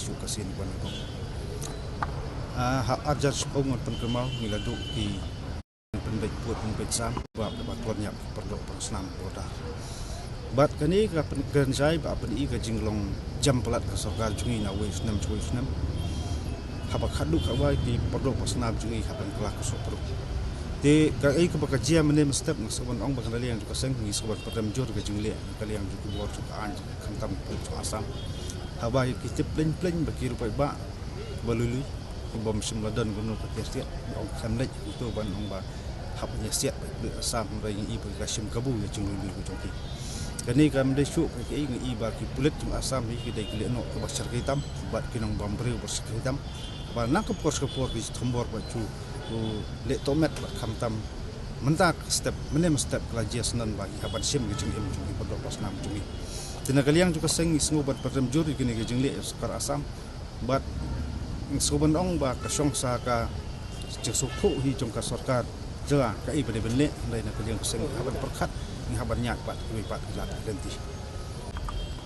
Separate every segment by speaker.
Speaker 1: isu kasin ban ko ha ajar skong pen kemau miladu ki penbet puat penbet sam bab dapat nyap perlu persnam boda bat kani ka pen sai ba pen I ka jinglong jam pelat ka sarkar jungi na wis nam choice nam haba khadu ka wa ki perlu persnam jungi haban kelak so perlu te ka ai ka bakajia menem step na sabon ong ba kanali yang ka seng ngi sobat padam jor ka jingli kali yang ju bor ju ka an kan tam pu asam haba ki tip plen ba ki rupai ba balului bom semladan gunung ketiak ong samlej itu ban ong ba hapnya siap be asam rai I ba ka sim kabu ya jingli ku jongki kani kam de syuk ka I ba ki pulet jum asam hi ki dai ki no ka basar hitam bat ki nong bambre basar hitam ba nak ko pos ki thombor ba chu le tomet ba kham tam mentak step menem step kelajias nan bagi haban sim ki jing im jing podok pas nam jing tina kaliang juga seng isngo bat padam juri kini ki jing le sekar asam bat soban ong ba ka song sa ka jesuku hi jong ka sarkar jela ka I bade benle dai na kaliang seng haban perkhat ni haban nyak bat ki pat lat lenti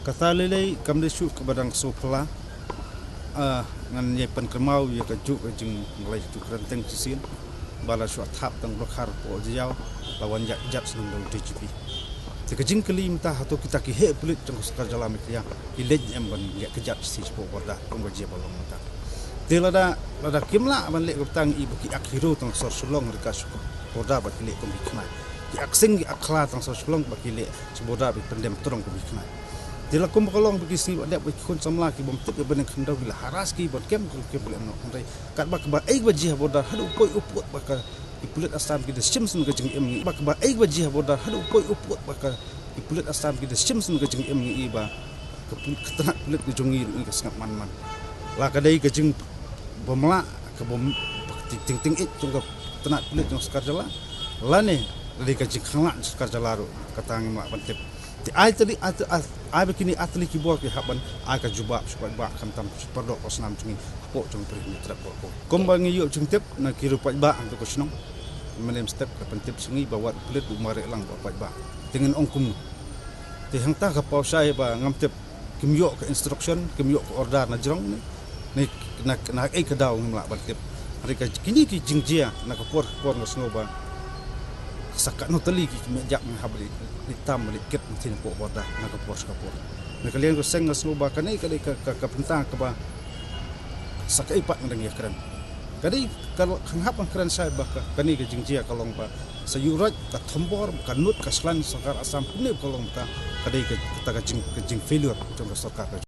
Speaker 1: kata lelei kam de syuk ka badang sopla ngan ye pen kemau ye ka juk jing nglai juk renteng sisin bala shu thap tang blokhar po jiao lawan jak jap senung dol DGP te kejing kelim ta hato kita ki he pulit jong sekar jalam ya ki lej em ban ye kejap si po borda kong baje balong mata te lada kimla ban le goptang I buki akhiro tang sor sulong rika su borda ba ki le kong bikna ki aksing ki akhla tang sor sulong ba ki le boda bi pendem turong kong bikna dila kum kolong bagi si ada kun samla ki bom tip ben khandau bila haras ki bot kem ke bulan no ndai kat ba ba ai baji bodar hadu poi uput ba ka ipulit asam ki de simsun ke jing em ba ba ai baji bodar hadu poi uput ba ka ipulit asam ki de simsun ke jing em ni ba ke ketenak pulit ke jongi ni ke sangat man la ka dai ke jing bomla ke bom ting ting it jong ke tenak pulit jong sekar jala la ne dari ke jing khangla sekar jala ro katang mak pantip ti ai tadi ai begini atli ki bor ki haban ai ka jubab supaya ba kam tam perdo osnam jungi po jong pri ni trap ko kombang yu jung tip na ki rupai ba ang ko snong menem step ka pentip sungi bawa kulit umare lang ba ba dengan ongkum ti hang ta ka pau sai ba ngam tip kim yo ka instruction kim yo ka order na jrong ni na ai ka daw ngam la ba tip hari ka kini ki jingjia na ka por na sno ba sakat no tali ki mejak me habli hitam likit tin po boda na ka pos ka por na kalian ko seng ngaslo ba kanai kali ka pentang ka ba sakai pat ngeng ya kran kali kalau hanghap ang kran sai ba kani ka jingjia kalong ba sayurat ka thombor kanut ka slan sakar asam pune kalong ta kadai ka jing failure jong ka sarkar